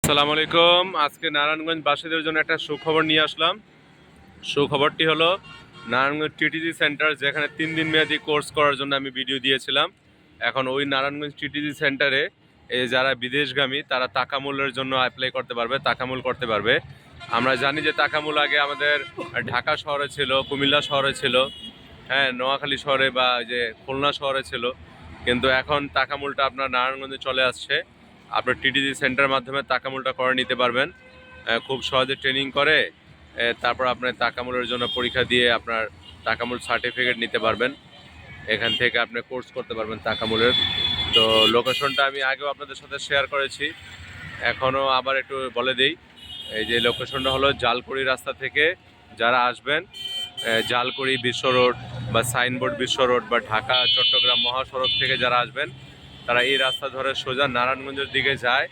আসসালামু আলাইকুম। আজকে নারায়ণগঞ্জ বাসীদের জন্য একটা সুখবর নিয়ে আসলাম। সুখবরটি হলো নারায়ণগঞ্জ টিটিজি সেন্টার, যেখানে 3 দিন মেয়াদি কোর্স করার জন্য আমি ভিডিও দিয়েছিলাম। এখন ওই নারায়ণগঞ্জ টিটিজি সেন্টারে যারা বিদেশগামী তারা তাকামূলের জন্য অ্যাপ্লাই করতে পারবে, তাকামূল করতে পারবে। আমরা জানি যে তাকামূল আগে আমাদের ঢাকা শহরে ছিল, কুমিল্লা শহরে ছিল, হ্যাঁ, নোয়াখালী শহরে বা যে খুলনা শহরে ছিল, কিন্তু এখন তাকামূলটা আপনার নারায়ণগঞ্জে চলে আসছে। আপনার টিটিজি সেন্টারের মাধ্যমে তাকামূলটা করে নিতে পারবেন। খুব সহজে ট্রেনিং করে তারপর আপনার তাকামূলের জন্য পরীক্ষা দিয়ে আপনার তাকামূল সার্টিফিকেট নিতে পারবেন। এখান থেকে আপনি কোর্স করতে পারবেন তাকামূলের। তো লোকেশনটা আমি আগেও আপনাদের সাথে শেয়ার করেছি, এখনও আবার একটু বলে দিই। এই যে লোকেশনটা হলো জালকুড়ি রাস্তা থেকে যারা আসবেন, জালকুড়ি বিশ্ব রোড বা সাইনবোর্ড বিশ্ব রোড বা ঢাকা চট্টগ্রাম মহাসড়ক থেকে যারা আসবেন তারা এই রাস্তা ধরে সোজা নারায়ণগঞ্জের দিকে যায়।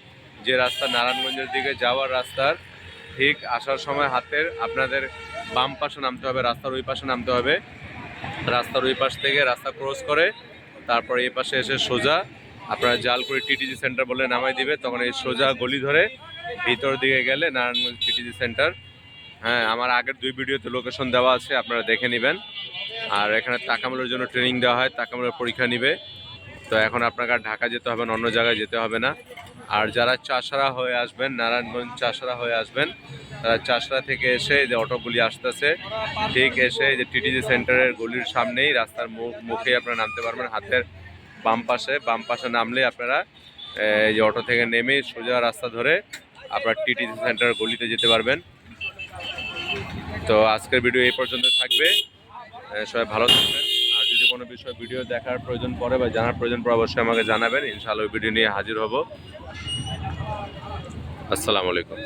যে রাস্তা নারায়ণগঞ্জের দিকে যাওয়ার রাস্তার ঠিক আসার সময় হাতের আপনাদের বাম পাশে নামতে হবে, রাস্তার ওই পাশে নামতে হবে। রাস্তার ওই পাশ থেকে রাস্তা ক্রস করে তারপর এই পাশে এসে সোজা আপনারা জালকুড়ি টিটিজি সেন্টার বলে নামাই দিবে। তখন এই সোজা গলি ধরে ভিতর দিকে গেলে নারায়ণগঞ্জ টিটিজি সেন্টার। হ্যাঁ, আমার আগের 2 ভিডিওতে লোকেশন দেওয়া আছে, আপনারা দেখে নেবেন। আর এখানে তাকামূলের জন্য ট্রেনিং দেওয়া হয়, তাকামূলের পরীক্ষা নিবে। তো এখন আপনাকে আর ঢাকা যেতে হবে না, অন্য জায়গায় যেতে হবে না। আর যারা চাষারা হয়ে আসবেন, নারায়ণগঞ্জ চাষারা হয়ে আসবেন, তারা চাষরা থেকে এসে যে অটোগুলি আসতেছে ঠিক এসে যে টিটিজি সেন্টারের গলির সামনেই রাস্তার মুখেই আপনারা নামতে পারবেন। হাতের বাম পাশে নামলে আপনারা এই যে অটো থেকে নেমে সোজা রাস্তা ধরে আপনারা টিটিজি সেন্টারের গলিতে যেতে পারবেন। তো আজকের ভিডিও এই পর্যন্ত থাকবে। সবাই ভালো থাকবেন। আর যদি কোনো বিষয় ভিডিও দেখার প্রয়োজন পড়ে বা জানার প্রয়োজন পড়ে অবশ্যই আমাকে জানাবেন, ইনশাআল্লাহ ভিডিও নিয়ে হাজির হব। আসসালামু আলাইকুম।